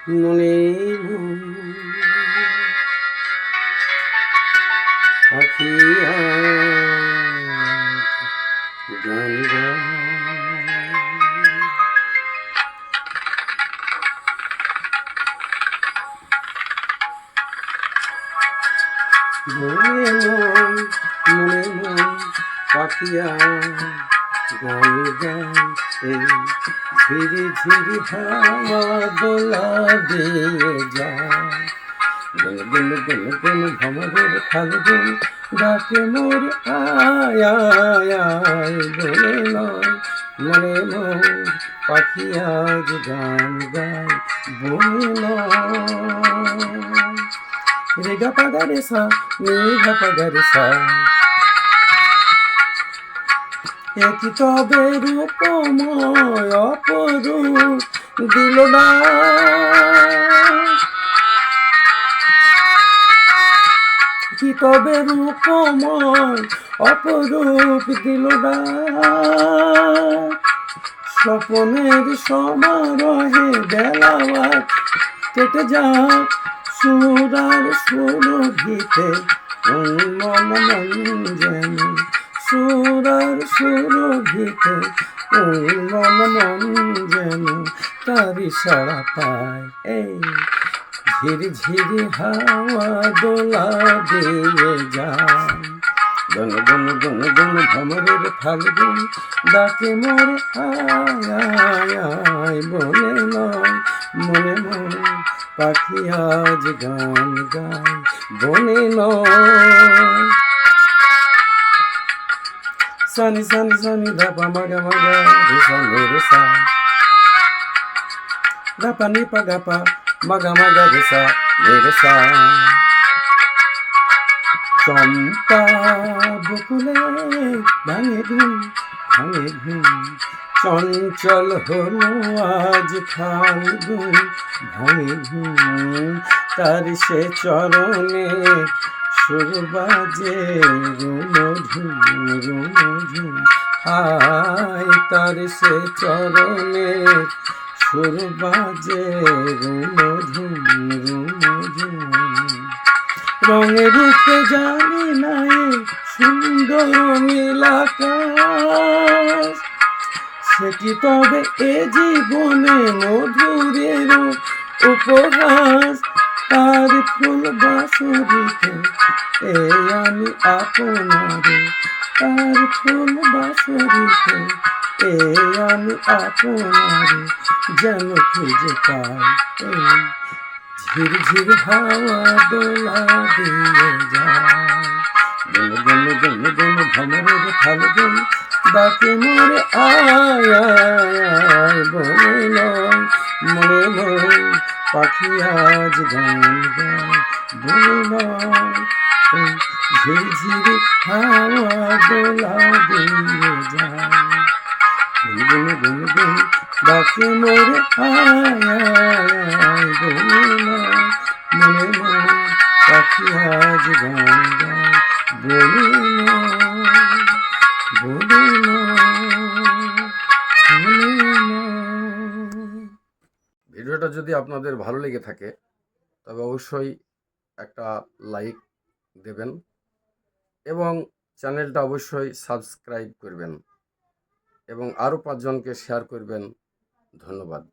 মনে পাখিয়া গান গায় মনে মন পাখিয়া গান গায় এই ঝিরি ঝিরি হাওয়া দোলা দিয়ে যায় গুন গুন গুন গুন ভমরের ফাল্গুন ডাকে মোর আয় আয় আয় বলে নয় মনে মোর পাখি আজ গান গায় বলে নয় রে গা পা গা রে সা নি গা পা গা রে সা একই তবে রূপময় অপরূপ দিল না কি তবে রূপময় অপরূপ দিল না স্বপনের সমারোহে বেলাওয়ার কেটে যাক সুরার সুরভিতে মন মন যেন সুরার সুরভিতে মন মন যেন তারি সাড়া পায় এই ঝিরি ঝিরি হাওয়া দোলা দিয়ে যায় গন গন গন গন ভমরের ফাল্গুন ডাকে মোরে আয় আয় আয় বলে নয় মনে মনে পাখি আজ গান গায় বলে নয় সানি সানি সানি ধাপা মাগা মাগা রেসা রেসা ধাপা নিপা গাপা মাগা মাগা রেসা রেসা চম্পা বকুলে ভাঙে ঘুম চঞ্চল হলো আজ ফাল্গুন ভাঙে ঘুম তার সে চরণে সুর বাজে রুমঝুম হায় তার সে চরণে সুর বাজে রুমঝুম রঙে রূপে জানি নাই সুন্দর নীলাকাশ সেটি তবে এ জীবনে মধুরের উপহাস তার ফুল বাসরিতে এ আমি আপনারে তার ফুল বাসরিতে এ আমি আপনারে যেন খুঁজে পাই ঝির ঝির হাওয়া দোলা দিয়ে যায় গুন গুন গুন গুন ভমরের ফাল্গুন ডাকে মোরে আয় আয় আয় বলে নয় মনে নয় পাখি আজ গান গায় বলে নয় ঝির ঝির হাওয়া দোলা দিয়ে যায় গুন গুন গুন ডাকে মোরে আয় আয় আয় বলে নয় মনে নয় পাখি আজ গান গায় বলে নয় বলে ভিডিওটা যদি আপনাদের ভালো লেগে থাকে তবে অবশ্যই একটা লাইক দেবেন এবং চ্যানেলটা অবশ্যই সাবস্ক্রাইব করবেন এবং আরও 5 জনকে শেয়ার করবেন। ধন্যবাদ।